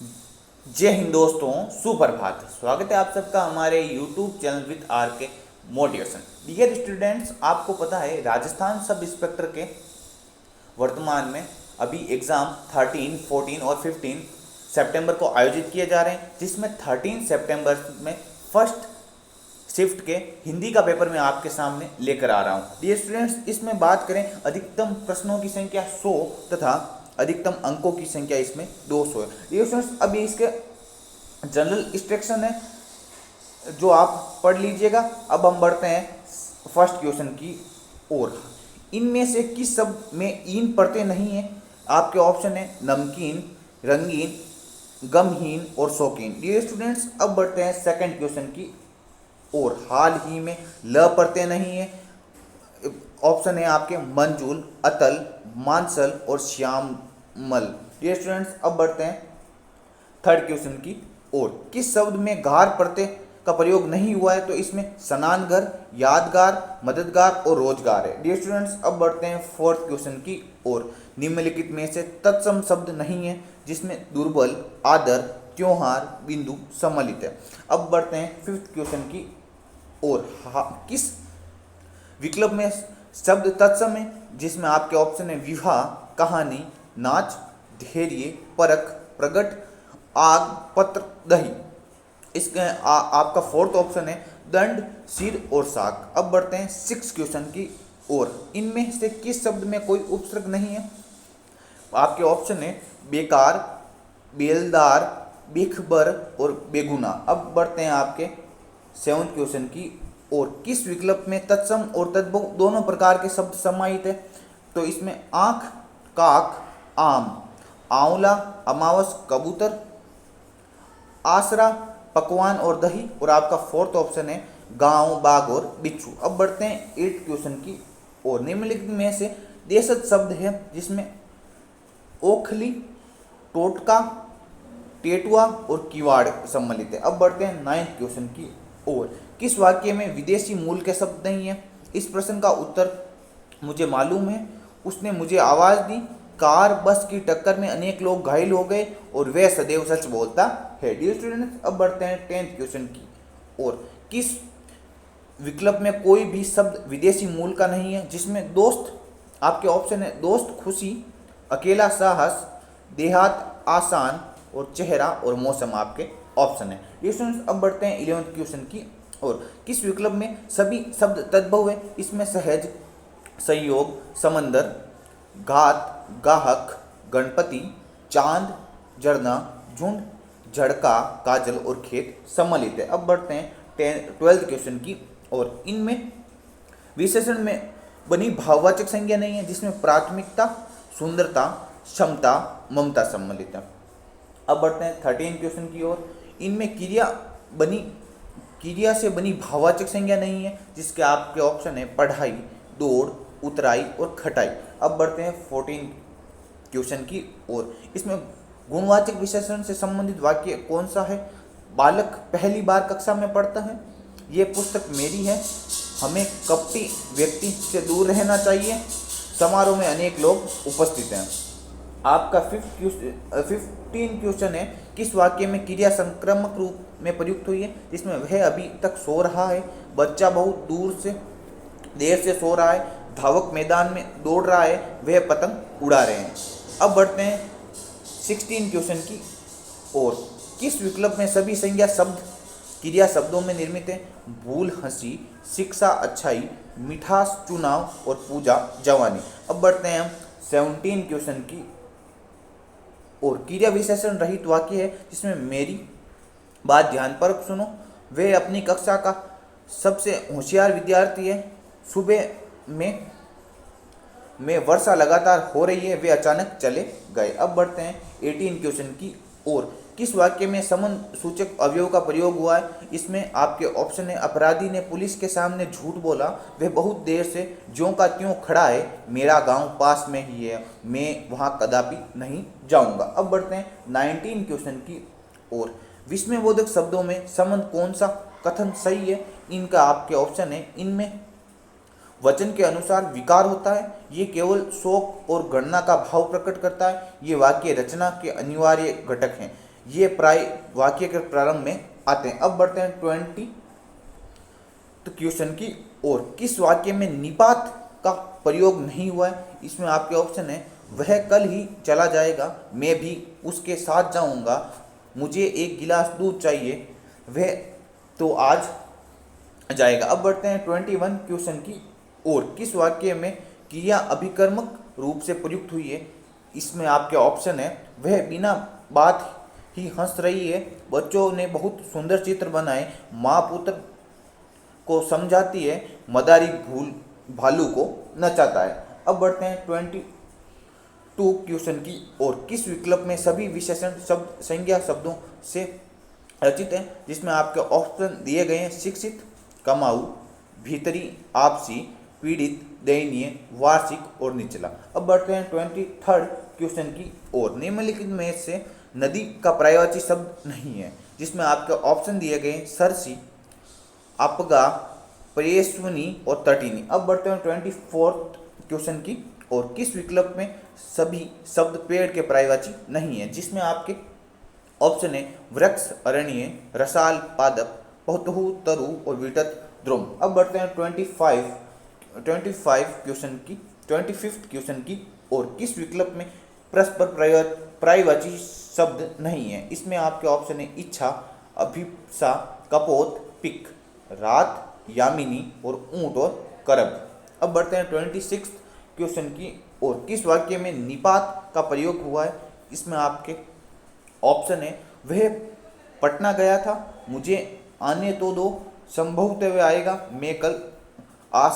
जय हिंद दोस्तों, सुप्रभात। स्वागत है आप सबका हमारे YouTube चैनल विद आर के मोटिवेशन। डियर स्टूडेंट्स, आपको पता है राजस्थान सब इंस्पेक्टर के वर्तमान में अभी एग्ज़ाम 13, 14 और 15 सितंबर को आयोजित किए जा रहे हैं, जिसमें 13 सितंबर में फर्स्ट शिफ्ट के हिंदी का पेपर मैं आपके सामने लेकर आ रहा हूँ। डियर स्टूडेंट्स, इसमें बात करें अधिकतम प्रश्नों की संख्या 100 तथा अधिकतम अंकों की संख्या इसमें 200 है। डियर स्टूडेंट्स, अभी इसके जनरल इंस्ट्रक्शन है जो आप पढ़ लीजिएगा। अब हम बढ़ते हैं फर्स्ट क्वेश्चन की ओर। इनमें से किस शब्द में ईन पढ़ते नहीं है? आपके ऑप्शन है नमकीन, रंगीन, गमहीन और शौकीन। डियर स्टूडेंट्स, अब बढ़ते हैं सेकंड क्वेश्चन की और। हाल ही में ल पढ़ते नहीं है। ऑप्शन है आपके मंजुल, अतल, मानसल और श्यामल। डियर स्टूडेंट्स, अब बढ़ते हैं थर्ड क्वेश्चन की ओर। किस शब्द में गार प्रत्यय का प्रयोग नहीं हुआ है? तो इसमें स्नानघर, यादगार, मददगार और रोजगार है। डियर स्टूडेंट्स, अब बढ़ते हैं फोर्थ क्वेश्चन की ओर। निम्नलिखित में से तत्सम शब्द नहीं है जिसमें दुर्बल, आदर, त्योहार, बिंदु सम्मिलित है। अब बढ़ते हैं फिफ्थ क्वेश्चन की ओर। किस विकल्प में शब्द तत्सम है? जिसमें आपके ऑप्शन है विवाह, कहानी, नाच, धैर्य, परख, प्रगट, आग, पत्र, दही। इसके आपका फोर्थ ऑप्शन है दंड, सिर और साग। अब बढ़ते हैं सिक्स क्वेश्चन की ओर। इनमें से किस शब्द में कोई उपसर्ग नहीं है? आपके ऑप्शन है बेकार, बेलदार, बेखबर और बेगुना। अब बढ़ते हैं आपके सेवंथ क्वेश्चन की और। किस विकल्प में तत्सम और तद्भव दोनों प्रकार के शब्द समाहित है? तो इसमें आंख, काक, आम, आंवला, अमावस, कबूतर, आसरा, पकवान और दही। और आपका फोर्थ ऑप्शन है गांव, बाघ और बिच्छू। अब बढ़ते हैं एट्थ क्वेश्चन की और। निम्नलिखित में से देशज शब्द है जिसमें ओखली, टोटका, टेटुआ और किवाड़ सम्मिलित है। अब बढ़ते हैं नाइन्थ क्वेश्चन की ओर। किस वाक्य में विदेशी मूल के शब्द नहीं है? इस प्रश्न का उत्तर मुझे मालूम है। उसने मुझे आवाज़ दी, कार बस की टक्कर में अनेक लोग घायल हो गए और वह सदैव सच बोलता है। डियर स्टूडेंट्स, अब बढ़ते हैं टेंथ क्वेश्चन की और। किस विकल्प में कोई भी शब्द विदेशी मूल का नहीं है? जिसमें दोस्त, आपके ऑप्शन है दोस्त, खुशी, अकेला, साहस, देहात, आसान और चेहरा और मौसम आपके ऑप्शन है। डियर स्टूडेंट्स, अब बढ़ते हैं इलेवंथ क्वेश्चन की और। किस विकल्प में सभी शब्द तद्भव है? इसमें सहज, संयोग, समंदर, घात, गाहक, गणपति, चांद, झरना, झुंड, झड़का, काजल और खेत सम्मिलित है। अब बढ़ते हैं ट्वेल्थ क्वेश्चन की और। इनमें विशेषण में बनी भाववाचक संज्ञा नहीं है जिसमें प्राथमिकता, सुंदरता, क्षमता, ममता सम्मिलित है। अब बढ़ते हैं 13 क्वेश्चन की ओर। इनमें क्रिया से बनी भाववाचक संज्ञा नहीं है जिसके आपके ऑप्शन है पढ़ाई, दौड़, उतराई और खटाई। अब बढ़ते हैं 14 क्वेश्चन की ओर। इसमें गुणवाचक विशेषण से संबंधित वाक्य कौन सा है? बालक पहली बार कक्षा में पढ़ता है, ये पुस्तक मेरी है, हमें कपटी व्यक्ति से दूर रहना चाहिए, समारोह में अनेक लोग उपस्थित हैं। आपका 15 क्वेश्चन है। किस वाक्य में क्रिया संक्रामक रूप में प्रयुक्त हुई है? जिसमें वह अभी तक सो रहा है, बच्चा बहुत देर से सो रहा है, धावक मैदान में दौड़ रहा है, वह पतंग उड़ा रहे हैं। अब बढ़ते हैं 16 क्वेश्चन की और। किस विकल्प में सभी संज्ञा शब्द क्रिया शब्दों में निर्मित है? भूल, हंसी, शिक्षा, अच्छाई, मिठास, चुनाव और पूजा, जवानी। अब बढ़ते हैं हम 17 क्वेश्चन की और। क्रिया विशेषण रहित वाक्य है जिसमें मेरी बात ध्यानपूर्वक सुनो, वे अपनी कक्षा का सबसे होशियार विद्यार्थी है, सुबह में वर्षा लगातार हो रही है, वे अचानक चले गए। अब बढ़ते हैं 18 क्वेश्चन की और। किस वाक्य में संबंध सूचक अवयव का प्रयोग हुआ है? इसमें आपके ऑप्शन है अपराधी ने पुलिस के सामने झूठ बोला, वह बहुत देर से ज्यों का त्यों खड़ा है, मेरा गांव पास में ही है, मैं वहां कदापि नहीं जाऊंगा। अब बढ़ते हैं 19 क्वेश्चन की और। विस्मयबोधक शब्दों में संबंध कौन सा कथन सही है? इनका आपके ऑप्शन है इनमें वचन के अनुसार विकार होता है, ये केवल शोक और गणना का भाव प्रकट करता है, ये वाक्य रचना के अनिवार्य घटक हैं, ये वाक्य के प्रारंभ में आते हैं। अब बढ़ते हैं 20 तो क्वेश्चन की ओर। किस वाक्य में निपात का प्रयोग नहीं हुआ है? इसमें आपके ऑप्शन है, वह कल ही चला जाएगा, मैं भी उसके साथ जाऊंगा, मुझे एक गिलास दूध चाहिए, वह तो आज जाएगा। अब बढ़ते हैं 21 क्वेश्चन की ओर। किस वाक्य में क्रिया अभिकर्मक रूप से प्रयुक्त हुई है? इसमें आपके ऑप्शन है, वह बिना बात ही हंस रही है, बच्चों ने बहुत सुंदर चित्र बनाए, माँ पुत्र को समझाती है, मदारी भालू को नचाता है। अब बढ़ते हैं 22 क्वेश्चन की ओर। किस विकल्प में सभी विशेषण शब्द संज्ञा शब्दों से रचित है? जिसमें आपके ऑप्शन दिए गए हैं, शिक्षित, कमाऊ, भीतरी, आपसी, पीड़ित, दयनीय, वार्षिक और निचला। अब बढ़ते हैं 23 क्वेश्चन की ओर। निम्नलिखित में से नदी का पर्यायवाची शब्द नहीं है, जिसमें आपके ऑप्शन दिए गए, सरसी, अपगा, प्रेस्वनी और तटिनी। अब बढ़ते हैं 24 क्वेश्चन की ओर। किस विकल्प में सभी शब्द पेड़ के पर्यायवाची नहीं है? जिसमें आपके ऑप्शन है, वृक्ष, अरण्य, रसाल, पादप, बहुतहु, तरु और विटत, द्रुम। अब बढ़ते हैं 25 क्वेश्चन की ओर। किस विकल्प में परस्पर पर्यायवाची शब्द नहीं है? इसमें आपके ऑप्शन है, इच्छा, अभिप्सा, कपोत, पिक, रात, यामिनी और ऊंट और करब। अब बढ़ते हैं 26 क्वेश्चन की ओर। किस वाक्य में निपात का प्रयोग हुआ है? इसमें आपके ऑप्शन है, वह पटना गया था, मुझे आने तो दो, संभवतः वह आएगा, मैं कल आ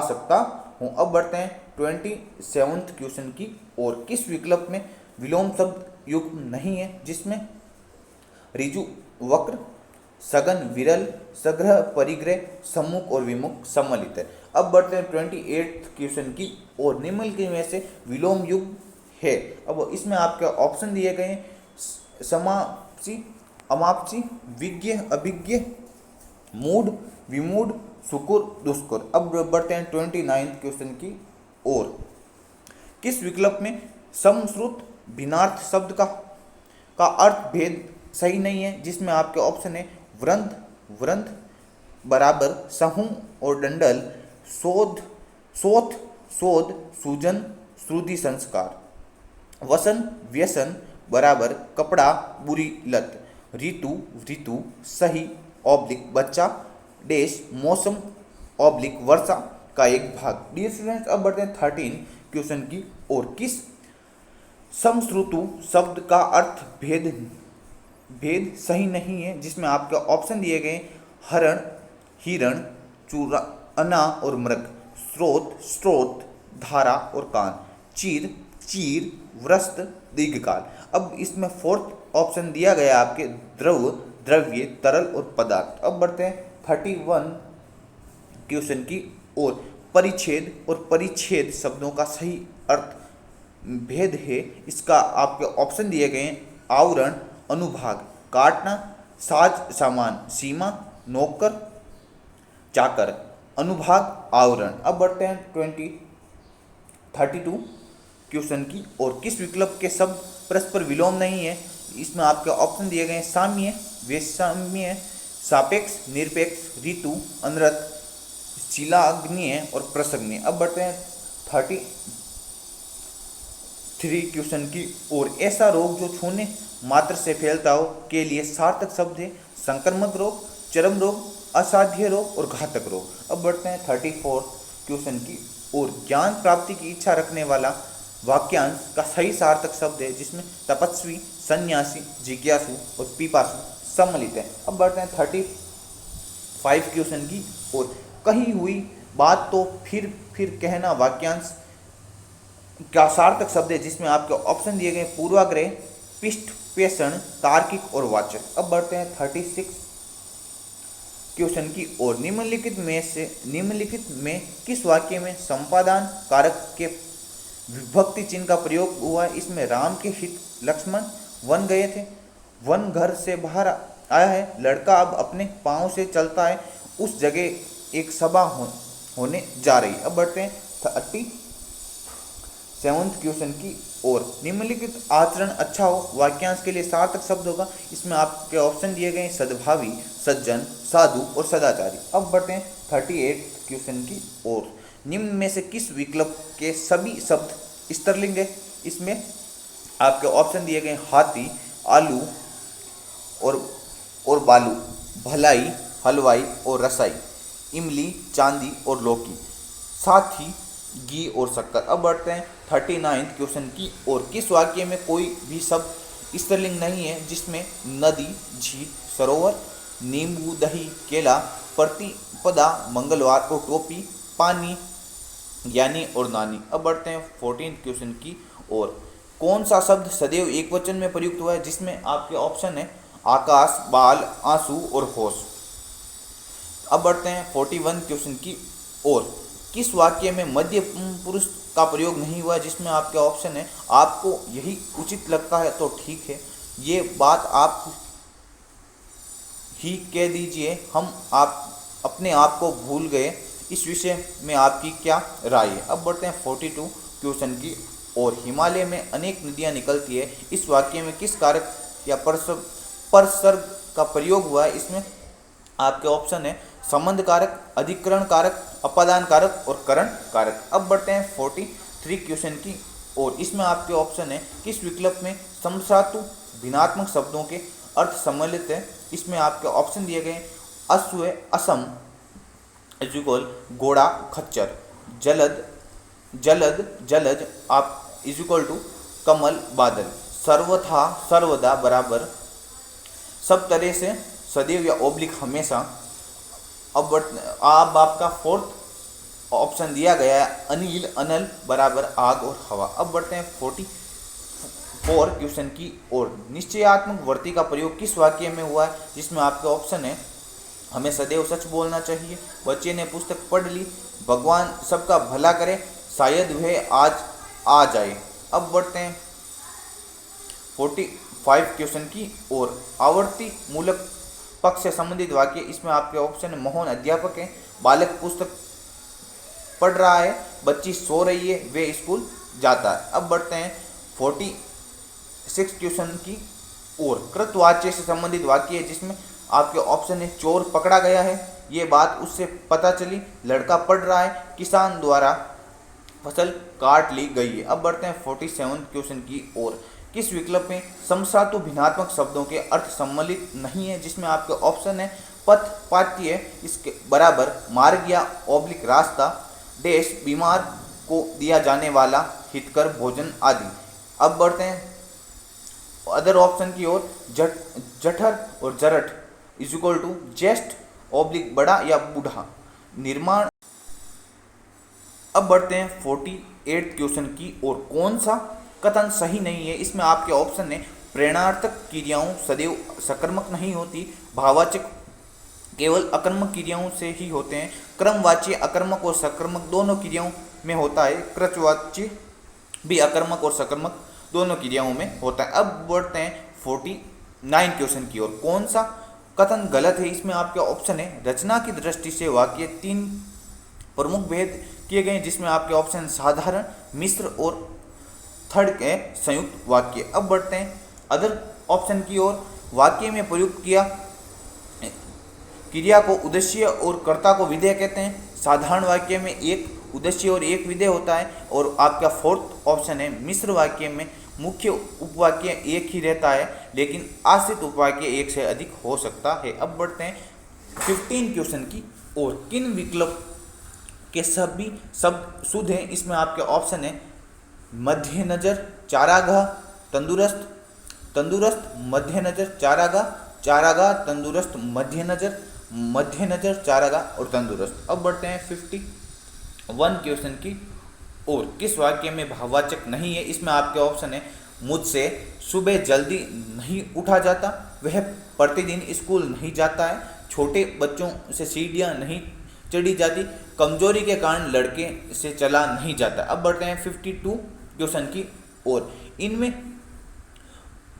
सकता हूँ। अब बढ़ते हैं 27 क्वेश्चन की ओर। किस विकल्प में विलोम शब्द युक्त नहीं है? जिसमें ऋजु, वक्र, सघन, विरल, सग्रह, परिग्रह, सम्मुख और विमुख सम्मिलित है। अब बढ़ते हैं 28 क्वेश्चन की ओर। निम्नलिखित में से विलोम युग है। अब इसमें आपके ऑप्शन दिए गए हैं, समाप्ति, अमाप्ति, विज्ञ, अभिज्ञ, मूढ़, विमूढ़, सुकुर, दुष्कुर। अब बढ़ते हैं 29 क्वेश्चन की ओर। किस विकल्प में समश्रुत भिन्नार्थ शब्द का अर्थ भेद सही नहीं है? जिसमें आपके ऑप्शन है, वृंद, बराबर, समूह और डंडल, शोध, सूजन, श्रुति, संस्कार, वसन, व्यसन, बराबर, कपड़ा, बुरी लत, ऋतु, सही, ऑब्लिक, बच्चा, देश, मौसम, ऑब्लिक, वर्षा का एक भाग। डियर स्टूडेंट्स, अब बढ़ते हैं 13 क्वेश्चन की ओर। किस समश्रुतु शब्द का अर्थ भेद सही नहीं है? जिसमें आपके ऑप्शन दिए गए, हरण, हिरण, चूराना और मृग, स्रोत, धारा और कान, चीर, व्रस्त, दीर्घकाल। अब इसमें फोर्थ ऑप्शन दिया गया आपके, द्रव्य, तरल और पदार्थ। अब बढ़ते हैं 31 क्वेश्चन की ओर। परिच्छेद और परिच्छेद शब्दों का सही अर्थ भेद है। इसका आपके ऑप्शन दिए गए हैं, आवरण, अनुभाग, काटना, साज सामान, सीमा, नौकर, चाकर, अनुभाग, आवरण। अब बढ़ते हैं 32 क्वेश्चन की और। किस विकल्प के शब्द परस्पर विलोम नहीं है? इसमें आपके ऑप्शन दिए गए हैं, साम्य, वैषम्य, सापेक्ष, निरपेक्ष, ऋतु, अनृत, शिलाग्नीय और प्रसंगनीय। अब बढ़ते हैं 33 क्वेश्चन की ओर। ऐसा रोग जो छूने मात्र से फैलता हो के लिए सार्थक शब्द है, संक्रामक रोग, चरम रोग, असाध्य रोग और घातक रोग। अब बढ़ते हैं 34 क्वेश्चन की ओर। ज्ञान प्राप्ति की इच्छा रखने वाला वाक्यांश का सही सार्थक शब्द है, जिसमें तपस्वी, सन्यासी, जिज्ञासु और पिपासु सम्मिलित है। अब बढ़ते हैं 35 क्वेश्चन की ओर। कही हुई बात तो फिर कहना वाक्यांश का सार्थक शब्द है, जिसमें आपके ऑप्शन दिए गए, पूर्वाग्रह, पृष्ठ पेषण, तार्किक और वाचक। अब बढ़ते हैं 36 क्वेश्चन की ओर। निम्नलिखित में किस वाक्य में संपादन कारक के विभक्ति चिन्ह का प्रयोग हुआ है? इसमें राम के हित लक्ष्मण वन गए थे, वन घर से बाहर आया है, लड़का अब अपने पाँव से चलता है, उस जगह एक सभा होने जा रही। अब बढ़ते हैं 37 क्वेश्चन की और निम्नलिखित आचरण अच्छा हो वाक्यांश के लिए सार्थक शब्द होगा। इसमें आपके ऑप्शन दिए गए सद्भावी, सज्जन, साधु और सदाचारी। अब बढ़ते हैं 38 क्वेश्चन की ओर। निम्न में से किस विकल्प के सभी शब्द स्त्रीलिंग है? इसमें आपके ऑप्शन दिए गए हाथी, आलू और बालू, भलाई, हलवाई और रसाई, इमली, चांदी और लौकी, साथी, घी और शक्कर। अब बढ़ते हैं 39 क्वेश्चन की ओर। किस वाक्य में कोई भी शब्द स्त्रीलिंग नहीं है जिसमें नदी, झील, सरोवर, नींबू, दही, केला, प्रतिपदा, मंगलवार और टोपी, पानी, ज्ञानी और नानी। अब बढ़ते हैं 14 क्वेश्चन की ओर। कौन सा शब्द सदैव एक वचन में प्रयुक्त हुआ है? जिसमें आपके ऑप्शन है आकाश, बाल, आंसू और होश। अब बढ़ते हैं 41 क्वेश्चन की ओर। किस वाक्य में मध्य पुरुष का प्रयोग नहीं हुआ? जिसमें आपके ऑप्शन है आपको यही उचित लगता है तो ठीक है, ये बात आप ही कह दीजिए, हम आप अपने आप को भूल गए, इस विषय में आपकी क्या राय है? अब बढ़ते हैं 42 क्वेश्चन की ओर। हिमालय में अनेक नदियां निकलती है, इस वाक्य में किस कारक या परसर्ग का प्रयोग हुआ है? इसमें आपके ऑप्शन है संबंध कारक, अधिकरण कारक, अपादान कारक और करण कारक। अब बढ़ते हैं 43 क्वेश्चन की ओर। इसमें आपके ऑप्शन है किस विकल्प में समसातु भिन्नात्मक शब्दों के अर्थ सम्मिलित है? इसमें आपके ऑप्शन दिए गए अश्व, असम इक्वल घोड़ा, खच्चर, जलद, जलज आप इक्वल टू कमल, बादल, सर्वथा, सर्वदा बराबर, सब तरह से, सदैव या ओब्लिक हमेशा। अब आपका फोर्थ ऑप्शन दिया गया है अनिल, अनल बराबर आग और हवा। अब बढ़ते हैं 44 क्वेश्चन की ओर। निश्चयात्मक वर्ती का प्रयोग किस वाक्य में हुआ है? जिसमें आपके ऑप्शन है हमें सदैव सच बोलना चाहिए, बच्चे ने पुस्तक पढ़ ली, भगवान सबका भला करे, शायद वह आज आ जाए। अब बढ़ते हैं 45 क्वेश्चन की ओर। आवर्ती मूलक पक्ष से संबंधित वाक्य। इसमें आपके ऑप्शन है मोहन अध्यापक है, बालक पुस्तक पढ़ रहा है, बच्ची सो रही है, वे स्कूल जाता है। अब बढ़ते हैं 46 क्वेश्चन की ओर। कृतवाच्य से संबंधित वाक्य है जिसमें आपके ऑप्शन है चोर पकड़ा गया है, ये बात उससे पता चली, लड़का पढ़ रहा है, किसान द्वारा फसल काट ली गई है। अब बढ़ते हैं 47 क्वेश्चन की ओर। किस विकल्प में समसातु भिन्नात्मक शब्दों के अर्थ सम्मिलित नहीं है? जिसमें आपके ऑप्शन है पथ, पाठ्य, इसके बराबर, मार्ग या ओब्लिक रास्ता, देश, बीमार को दिया जाने वाला हितकर भोजन आदि। अब बढ़ते हैं अदर ऑप्शन की ओर। जठर और जरठ इज इक्वल टू ज्येष्ठ ओब्लिक बड़ा या बूढ़ा, निर्माण। अब बढ़ते हैं 48 क्वेश्चन की ओर। कौन सा कथन सही नहीं है? इसमें आपके ऑप्शन है प्रेरणार्थक क्रियाओं सदैव सकर्मक नहीं होती, भाववाचक केवल अकर्मक क्रियाओं से ही होते हैं, क्रमवाच्य अकर्मक और सकर्मक दोनों क्रियाओं में होता है, कृतवाच्य भी अकर्मक और सकर्मक दोनों क्रियाओं में होता है। अब बढ़ते हैं 49 क्वेश्चन की ओर। कौन सा कथन गलत है? इसमें आपके ऑप्शन है रचना की दृष्टि से वाक्य 3 प्रमुख भेद किए गए, जिसमें आपके ऑप्शन साधारण, मिश्र और थर्ड के संयुक्त वाक्य। अब बढ़ते हैं अदर ऑप्शन की ओर। वाक्य में प्रयुक्त किया क्रिया को उद्देश्य और कर्ता को विधेय कहते हैं। साधारण वाक्य में एक उद्देश्य और एक विधेय होता है। और आपका फोर्थ ऑप्शन है मिश्र वाक्य में मुख्य उपवाक्य एक ही रहता है लेकिन आश्रित उपवाक्य एक से अधिक हो सकता है। अब बढ़ते हैं 15 क्वेश्चन की ओर। किन विकल्प के सभी शब्द शुद्ध हैं? इसमें आपके ऑप्शन है मध्य नजर, चारागाह, तंदुरुस्त, तंदुरुस्त, मध्य नजर, चारागाह, चारागाह, तंदुरुस्त, मध्य नजर, मध्य नजर, चारागाह और तंदुरुस्त। अब बढ़ते हैं 51 क्वेश्चन की ओर। किस वाक्य में भाववाचक नहीं है? इसमें आपके ऑप्शन है मुझसे सुबह जल्दी नहीं उठा जाता, वह प्रतिदिन स्कूल नहीं जाता है, छोटे बच्चों से सीढ़ियाँ नहीं चढ़ी जाती, कमजोरी के कारण लड़के से चला नहीं जाता। अब बढ़ते हैं 52 क्वेश्चन की ओर। इनमें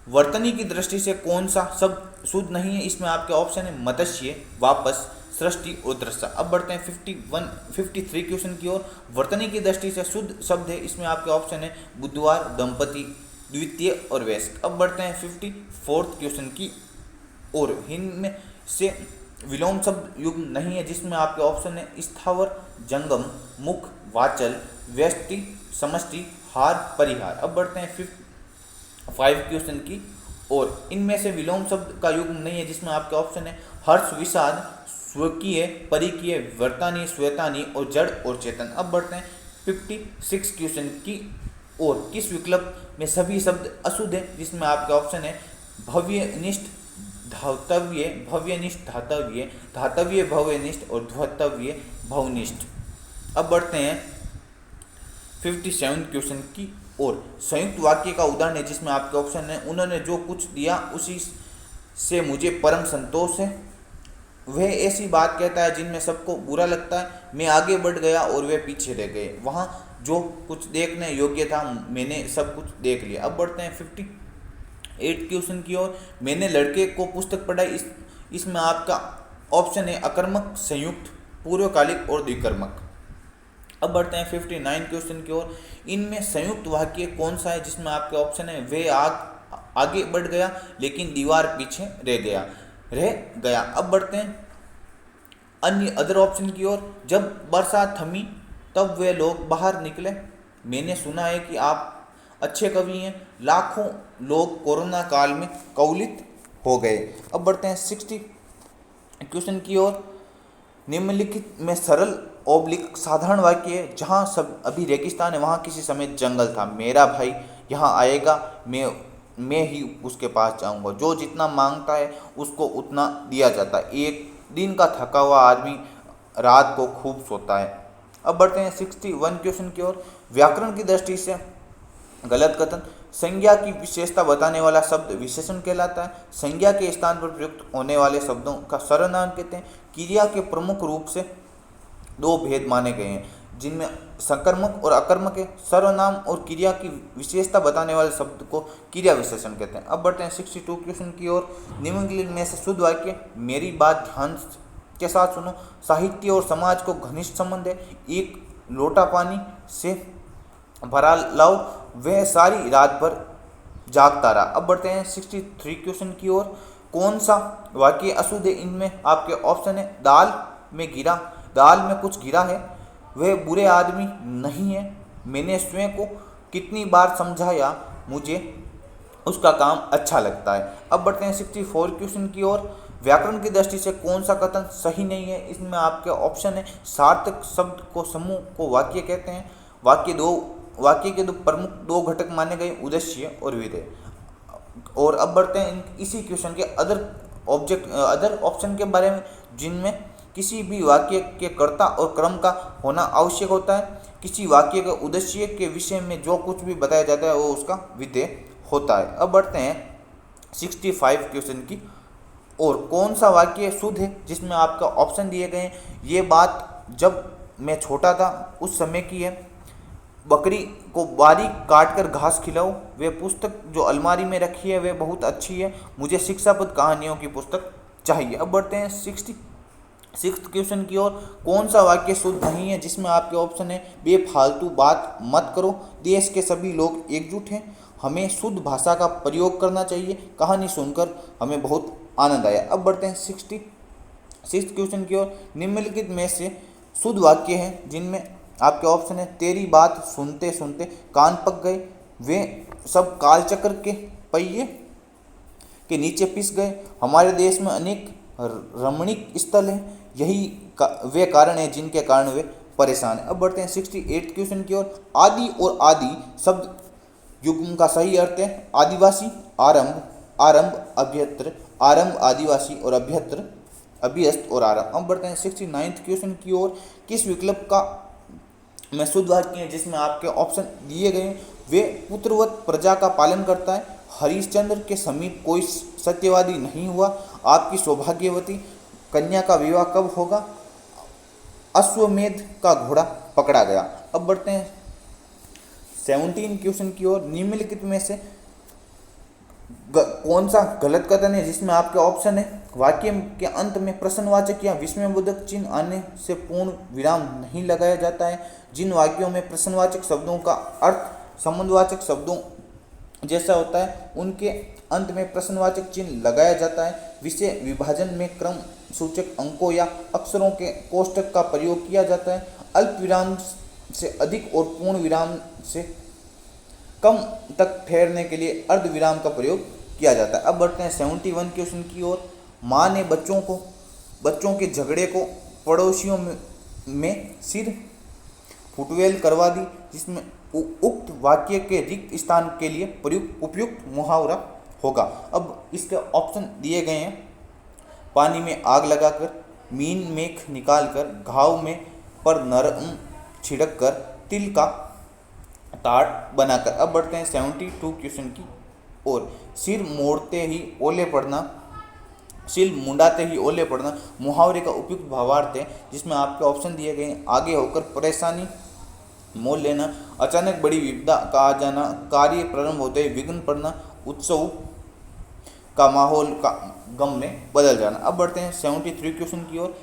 वर्तनी की दृष्टि से कौन सा शब्द शुद्ध नहीं है? इसमें आपके ऑप्शन है मत्स्य, वापस, सृष्टि और दृष्टा। अब बढ़ते हैं 53 क्वेश्चन की ओर। वर्तनी की दृष्टि से शुद्ध शब्द है, इसमें आपके ऑप्शन है बुधवार, दंपति, द्वितीय और वयस्क। अब बढ़ते हैं 54 क्वेश्चन की ओर। इनमें से विलोम शब्द युग्म नहीं है, जिसमें आपके ऑप्शन है स्थावर, जंगम, मुख, वाचल, व्यष्टि, समष्टि, हार, परिहार। अब बढ़ते हैं 5 क्वेश्चन की और। इनमें से विलोम शब्द का युग्म नहीं है, जिसमें आपके ऑप्शन है हर्ष, विषाद, स्वकीय, परिकीय, वर्तानी, श्वेतानी और जड़ और चेतन। अब बढ़ते हैं 56 क्वेश्चन की और। किस विकल्प में सभी शब्द अशुद्ध है, जिसमें आपके ऑप्शन है भव्यनिष्ठ, धातव्य, भव्यनिष्ठ, धातव्य, धातव्य, भव्यनिष्ठ और ध्वतव्य, भवनिष्ठ। अब बढ़ते हैं 57 क्वेश्चन की और। संयुक्त वाक्य का उदाहरण है, जिसमें आपके ऑप्शन है उन्होंने जो कुछ दिया उसी से मुझे परम संतोष है। वह ऐसी बात कहता है जिनमें सबको बुरा लगता है। मैं आगे बढ़ गया और वे पीछे रह गए। वहाँ जो कुछ देखने योग्य था मैंने सब कुछ देख लिया। अब बढ़ते हैं 58 क्वेश्चन की ओर। मैंने लड़के को पुस्तक पढ़ाई, इसमें आपका ऑप्शन है अकर्मक, संयुक्त, पूर्वकालिक और द्विकर्मक। अब बढ़ते हैं 59 क्वेश्चन की ओर। इनमें संयुक्त वाक्य कौन सा है, जिसमें आपके ऑप्शन है वे आगे बढ़ गया लेकिन दीवार पीछे रह गया। अब बढ़ते हैं अन्य अदर ऑप्शन की ओर। जब बरसात थमी तब वे लोग बाहर निकले। मैंने सुना है कि आप अच्छे कवि हैं। लाखों लोग कोरोना काल में कवलित हो गए। अब बढ़ते हैं 60 क्वेश्चन की ओर। निम्नलिखित में सरल ओब्लिक साधारण वाक्य है। जहाँ सब अभी रेगिस्तान है, वहाँ किसी समय जंगल था। मेरा भाई यहाँ आएगा, मैं ही उसके पास जाऊँगा। जो जितना मांगता है उसको उतना दिया जाता है। एक दिन का थका हुआ आदमी रात को खूब सोता है। अब बढ़ते हैं 61 क्वेश्चन की ओर। व्याकरण की दृष्टि से गलत कथन। संज्ञा की विशेषता बताने वाला शब्द विशेषण कहलाता है। संज्ञा के स्थान पर प्रयुक्त होने वाले शब्दों का सर्वनाम कहते हैं। क्रिया के प्रमुख रूप से दो भेद माने गए हैं, जिनमें सकर्मक और अकर्मक है। सर्वनाम और क्रिया की विशेषता बताने वाले शब्द को क्रिया विशेषण कहते हैं। अब बढ़ते हैं 62 क्वेश्चन की ओर। निम्नलिखित में से शुद्ध वाक्य। मेरी बात ध्यान के साथ सुनो। साहित्य और समाज को घनिष्ठ संबंध है। एक लोटा पानी से भरा लाओ, वह सारी रात भर जागता रहा। अब बढ़ते हैं 63 क्वेश्चन की ओर। कौन सा वाक्य अशुद्ध है? इनमें आपके ऑप्शन है दाल में कुछ गिरा है, वह बुरे आदमी नहीं है, मैंने स्वयं को कितनी बार समझाया, मुझे उसका काम अच्छा लगता है। अब बढ़ते हैं 64 क्वेश्चन की ओर। व्याकरण की दृष्टि से कौन सा कथन सही नहीं है? इसमें आपके ऑप्शन है सार्थक शब्द को समूह को वाक्य कहते हैं। वाक्य के दो प्रमुख दो घटक माने गए, उद्देश्य और विधेय। और अब बढ़ते हैं इसी क्वेश्चन के अदर ऑप्शन के बारे में, जिनमें किसी भी वाक्य के कर्ता और क्रम का होना आवश्यक होता है। किसी वाक्य के उद्देश्य के विषय में जो कुछ भी बताया जाता है वो उसका विधेय होता है। अब बढ़ते हैं 65 क्वेश्चन की और। कौन सा वाक्य शुद्ध है? जिसमें आपका ऑप्शन दिए गए हैं। ये बात जब मैं छोटा था उस समय की है। बकरी को बारीक काट कर घास खिलाओ। वे पुस्तक जो अलमारी में रखी है वे बहुत अच्छी है, मुझे शिक्षाप्रद कहानियों की पुस्तक चाहिए। अब बढ़ते हैं 66 क्वेश्चन की ओर। कौन सा वाक्य शुद्ध नहीं है? जिसमें आपके ऑप्शन है बेफालतू बात मत करो, देश के सभी लोग एकजुट हैं, हमें शुद्ध भाषा का प्रयोग करना चाहिए, कहानी सुनकर हमें बहुत आनंद आया। अब बढ़ते हैं 66 क्वेश्चन की ओर। निम्नलिखित में से शुद्ध वाक्य हैं, जिनमें आपके ऑप्शन है तेरी बात सुनते सुनते कान पक गए, वे सब कालचक्र के पहिए के नीचे पिस गए, हमारे देश में अनेक रमणीक स्थल हैं, वे कारण हैं जिनके कारण वे परेशान हैं। अब बढ़ते हैं 68 क्वेश्चन की ओर। आदि और आदि शब्द युग्म का सही अर्थ है आदिवासी, आरंभ, अभ्यत्र, आरंभ आदिवासी और अभ्यत्र अभ्यस्त और आरंभ। अब बढ़ते हैं 69 क्वेश्चन की ओर। किस विकल्प का में शुद्ध वाक्य है? जिसमें आपके ऑप्शन दिए गए। वे पुत्रवत प्रजा का पालन करता है, हरिश्चंद्र के समीप कोई सत्यवादी नहीं हुआ, आपकी सौभाग्यवती कन्या का विवाह कब होगा, अश्वमेध का घोड़ा पकड़ा गया। अब बढ़ते हैं 17 क्वेश्चन की ओर। निम्नलिखित में से कौन सा गलत कथन है, जिसमें आपके ऑप्शन है वाक्य के अंत में प्रश्नवाचक या विस्मयबोधक चिन्ह आने से पूर्ण विराम नहीं लगाया जाता है। जिन वाक्यों में प्रश्नवाचक शब्दों का अर्थ संबंधवाचक शब्दों जैसा होता है उनके अंत में प्रश्नवाचक चिन्ह लगाया जाता है। विषय विभाजन में क्रम सूचक अंकों या अक्षरों के कोष्ठक का प्रयोग किया जाता है। अल्प विराम से अधिक और पूर्ण विराम से कम तक ठहरने के लिए अर्ध विराम का प्रयोग किया जाता है। अब बढ़ते हैं 71 क्वेश्चन की ओर। माँ ने बच्चों के झगड़े को पड़ोसियों में सिर फुटवेल करवा दी, जिसमें उक्त वाक्य के रिक्त स्थान के लिए उपयुक्त मुहावरा होगा। अब इसके ऑप्शन दिए गए हैं। पानी में आग लगाकर, मीन मेख निकालकर, घाव में पर नरम छिड़क कर, तिल का ताट बनाकर। अब बढ़ते हैं 72 क्वेश्चन की ओर। सिर मुंडाते ही ओले पड़ना मुहावरे का उपयुक्त भावार्थ है, जिसमें आपके ऑप्शन दिए गए हैं। आगे होकर परेशानी मोल लेना, अचानक बड़ी विपदा का आ जाना, कार्य प्रारंभ होते ही विघ्न पड़ना, उत्सव का माहौल का गम में बदल जाना। अब बढ़ते हैं 73 क्वेश्चन की ओर।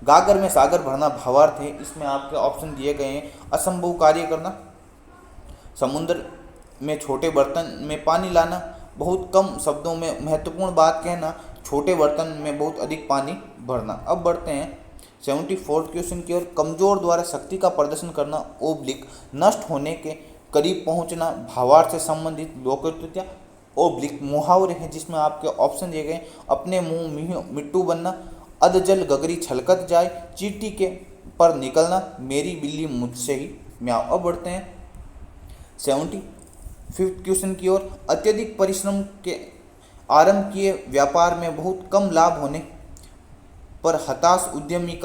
गागर में सागर भरना भावार्थ है, इसमें आपके ऑप्शन दिए गए हैं। असंभव कार्य करना, समुद्र में छोटे बर्तन में पानी लाना, बहुत कम शब्दों में महत्वपूर्ण बात कहना, छोटे बर्तन में बहुत अधिक पानी भरना। अब बढ़ते हैं 74 क्वेश्चन की ओर। कमजोर द्वारा शक्ति का प्रदर्शन करना ओब्लिक नष्ट होने के करीब पहुंचना भावार्थ से संबंधित लोकोक्ति ओब्लिक मुहावरे हैं, जिसमें आपके ऑप्शन दिए गए। अपने मुंह मिट्टू बनना, अधजल गगरी छलकत जाए, चींटी के पर निकलना, मेरी बिल्ली मुझसे ही म्याऊं। अब बढ़ते हैं 75 क्वेश्चन की ओर। अत्यधिक परिश्रम के आरंभ किए व्यापार में बहुत कम लाभ होने पर हताश उद्यमी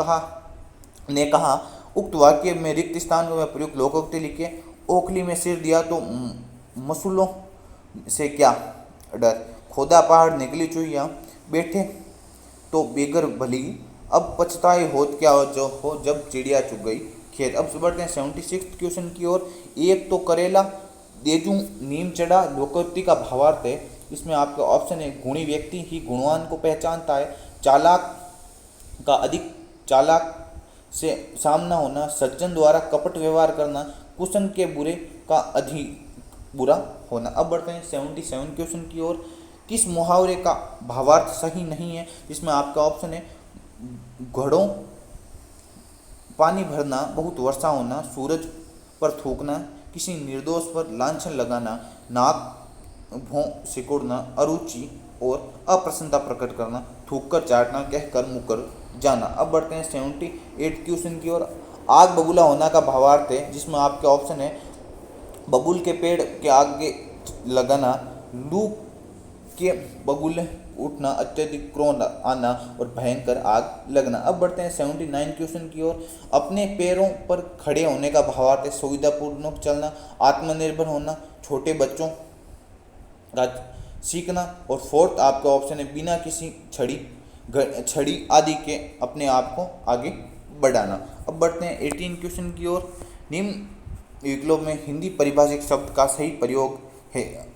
ने कहा। उक्त वाक्य में रिक्त स्थान में प्रयुक्त लोकोक्ति लिखे। ओखली में सिर दिया तो मसूलों से क्या डर, खोदा पहाड़ निकली चुहिया, बैठे तो बेगर भली, अब पछताए होत क्या जो हो जब चिड़िया चुग गई खेत। अब बढ़ते हैं 76 क्वेश्चन की ओर। एक तो करेला देजू नीम चढ़ा लोकोक्ति का भावार्थ है, इसमें आपके ऑप्शन है। गुणी व्यक्ति ही गुणवान को पहचानता है, चालाक का अधिक चालाक से सामना होना, सज्जन द्वारा कपट व्यवहार करना, कुशन के बुरे का अधिक बुरा होना। अब बढ़ते हैं 77 क्वेश्चन की ओर। किस मुहावरे का भावार्थ सही नहीं है, जिसमें आपका ऑप्शन है। घड़ों पानी भरना, बहुत वर्षा होना, सूरज पर थूकना, किसी निर्दोष पर लांछन लगाना, नाक भों सिकुड़ना, अरुचि और अप्रसन्नता प्रकट करना, थूक कर चाटना, कहकर मुकर जाना। अब बढ़ते हैं 78 क्वेश्चन की ओर। आग बबूला होना का भावार्थ है, जिसमें आपके ऑप्शन है। बबूल के पेड़ के आगे लगाना, लू के बबूले उठना, अत्यधिक क्रोध आना और भयंकर आग लगना। अब बढ़ते हैं 79 क्वेश्चन की ओर। अपने पैरों पर खड़े होने का भावार्थ है। सुविधापूर्वक चलना, आत्मनिर्भर होना, छोटे बच्चों का सीखना और फोर्थ आपका ऑप्शन है। बिना किसी छड़ी आदि के अपने आप को आगे बढ़ाना। अब बढ़ते हैं 18 क्वेश्चन की ओर। निम्न विकल्प में हिंदी परिभाषिक शब्द का सही प्रयोग है।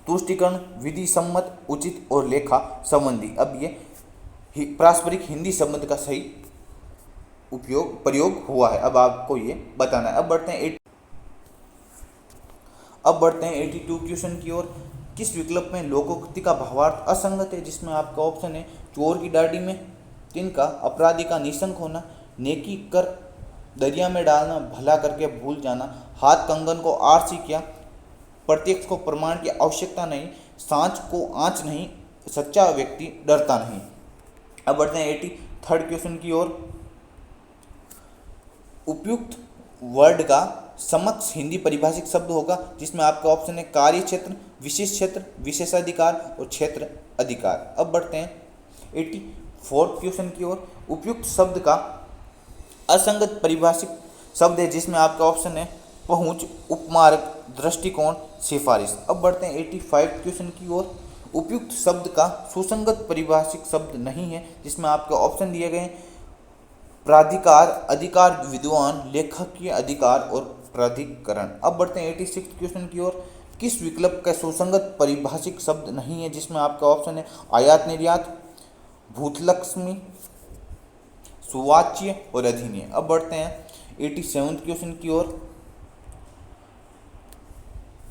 तुष्टिकरण, विधि सम्मत, उचित और लेखा संबंधी। अब ये पारस्परिक हिंदी संबंध का सही प्रयोग हुआ है, अब आपको ये बताना है। अब बढ़ते हैं 82 क्वेश्चन की ओर। किस विकल्प में लोकोक्ति का भावार्थ असंगत है, जिसमें आपका ऑप्शन है। चोर की दाढ़ी में तिनका, अपराधी का निशंक होना, नेकी कर दरिया में डालना, भला करके भूल जाना, हाथ कंगन को आरसी किया, प्रत्यक्ष को प्रमाण की आवश्यकता नहीं, सांच को आँच नहीं, सच्चा व्यक्ति डरता नहीं। अब बढ़ते हैं 83 क्वेश्चन की ओर। उपयुक्त वर्ड का समक्ष हिंदी परिभाषिक शब्द होगा, जिसमें आपका ऑप्शन है। कार्य क्षेत्र, विशेष क्षेत्र, विशेषाधिकार और क्षेत्र अधिकार। अब बढ़ते हैं 84 क्वेश्चन की ओर। उपयुक्त शब्द का असंगत परिभाषिक शब्द है, जिसमें आपका ऑप्शन है। पहुंच, उपमार्ग, दृष्टिकोण, सिफारिश। अब बढ़ते हैं 85 क्वेश्चन की ओर। उपयुक्त शब्द का सुसंगत परिभाषिक शब्द नहीं है, जिसमें आपके ऑप्शन दिए गए। प्राधिकार, अधिकार, विद्वान, लेखकीय अधिकार और प्राधिकरण। अब बढ़ते हैं 86 क्वेश्चन की ओर। किस विकल्प का सुसंगत परिभाषिक शब्द नहीं है, जिसमें आपका ऑप्शन है आयात निर्यात, भूतलक्ष्मी, सुवाच्य और अधीनीय। अब बढ़ते हैं 87 क्वेश्चन की ओर।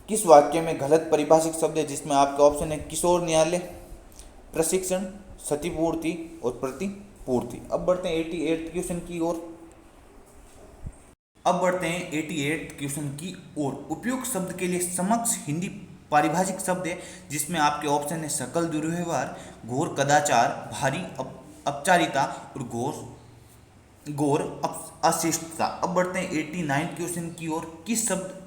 किस वाक्य में गलत परिभाषिक शब्द है, जिसमें आपका ऑप्शन है किशोर न्यायालय, प्रशिक्षण, क्षतिपूर्ति और प्रतिपूर्ति। अब बढ़ते हैं 88 क्वेश्चन की ओर। अब बढ़ते हैं 88 क्वेश्चन की ओर। उपयुक्त शब्द के लिए समक्ष हिंदी पारिभाषिक शब्द है, जिसमें आपके ऑप्शन है सकल दुर्व्यवहार, घोर कदाचार, भारी अपचारिता और घोर अशिष्टता। अब बढ़ते हैं 89 क्वेश्चन की ओर। किस शब्द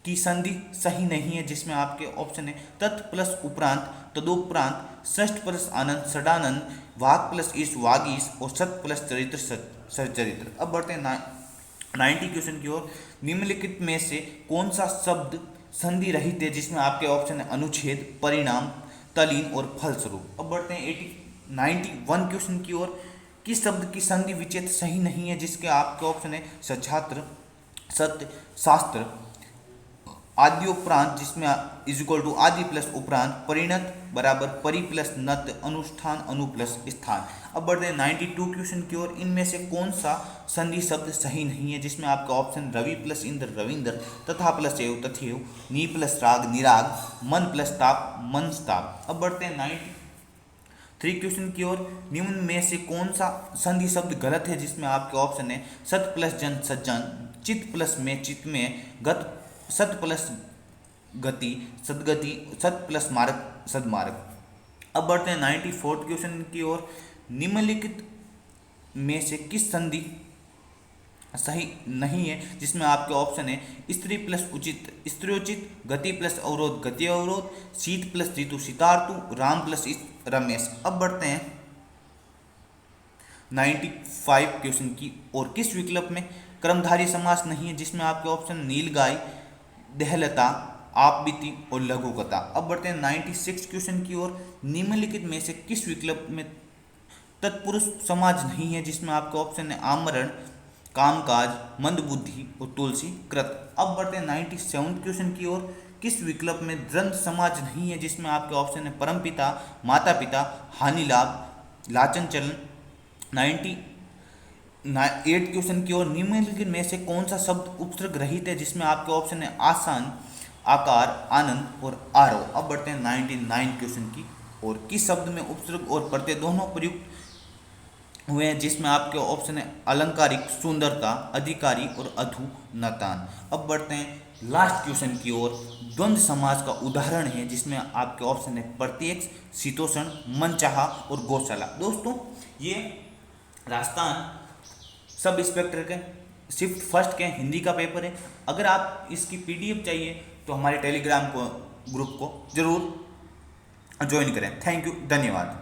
की संधि सही नहीं है, जिसमें आपके ऑप्शन है तत् प्लस उपरांत, तदुपरांत, षष्ठ प्लस आनंद षडानंद, वाग प्लस ईश वागीश और सत प्लस चरित्र सच्चरित्र। अब बढ़ते हैं 90 क्वेश्चन की ओर। निम्नलिखित में से कौन सा शब्द संधि रहित है, जिसमें आपके ऑप्शन है अनुच्छेद, परिणाम, तलीन और फलस्वरूप। अब बढ़ते हैं 91 क्वेश्चन की ओर। किस शब्द की संधि विच्छेद सही नहीं है, जिसके आपके ऑप्शन है सछात्र, सत्य, शास्त्र, आदि उपरांत, जिसमें इज इक्वल टू आदि प्लस उपरांत, परिणत बराबर परि प्लस नत, अनुष्ठान अनु प्लस स्थान। अब बढ़ते हैं 92 क्वेश्चन की ओर। इनमें से कौन सा संधि शब्द सही नहीं है, जिसमें आपका ऑप्शन रवि प्लस इंद्र रविंद्र, तथा प्लस एव तथेव, नी प्लस राग निराग, मन प्लस ताप मनस्ताप। अब बढ़ते हैं 93 क्वेश्चन की ओर। निम्न में से कौन सा संधि शब्द गलत है, जिसमें आपके ऑप्शन है सत प्लस जन सज्जन, चित प्लस में चित में, गत सत प्लस गति सदगति, सत प्लस मार्ग सदमार्ग। अब बढ़ते हैं 94 क्वेश्चन की ओर। निम्नलिखित में से किस संधि सही नहीं है, जिसमें आपके ऑप्शन है स्त्री प्लस उचित स्त्रियोचित, गति प्लस अवरोध गति अवरोध, शीत प्लस ऋतु शीतार्तु, राम प्लस रमेश। अब बढ़ते हैं 95 क्वेश्चन की ओर। किस विकल्प में कर्मधारय समास नहीं है, जिसमें आपके ऑप्शन नीलगाय, देहलता, आपबीती और लघुकथा। अब बढ़ते हैं 96 क्वेश्चन की ओर। निम्नलिखित में से किस विकल्प में तत्पुरुष समाज नहीं है, जिसमें आपका ऑप्शन है आमरण, कामकाज, मंदबुद्धि और तुलसी कृत। अब बढ़ते हैं 97 क्वेश्चन की ओर। किस विकल्प में द्वंद्व समाज नहीं है, जिसमें आपके ऑप्शन है परमपिता, माता पिता, हानि लाभ, लाचन चलन। 98 क्वेश्चन की ओर। निम्नलिखित में से कौन सा शब्द उपसर्ग रहित है, जिसमें आपके ऑप्शन है आसान, आकार, आनंद और आरोह। अब बढ़ते हैं 99 क्वेश्चन की ओर। किस शब्द में उपसर्ग और प्रत्यय दोनों प्रयुक्त हुए हैं, जिसमें आपके ऑप्शन है अलंकारिक, सुंदरता, अधिकारी और अधुनतान। अब बढ़ते हैं लास्ट क्वेश्चन की ओर। द्वंद्व समास का उदाहरण है, जिसमें आपके ऑप्शन है प्रत्यक्ष, शीतोषण, मनचाहा और गौशाला। दोस्तों ये राजस्थान सब इंस्पेक्टर के शिफ्ट फर्स्ट के हिंदी का पेपर है। अगर आप इसकी पीडीएफ चाहिए तो हमारे टेलीग्राम को ग्रुप को जरूर ज्वाइन करें। थैंक यू, धन्यवाद।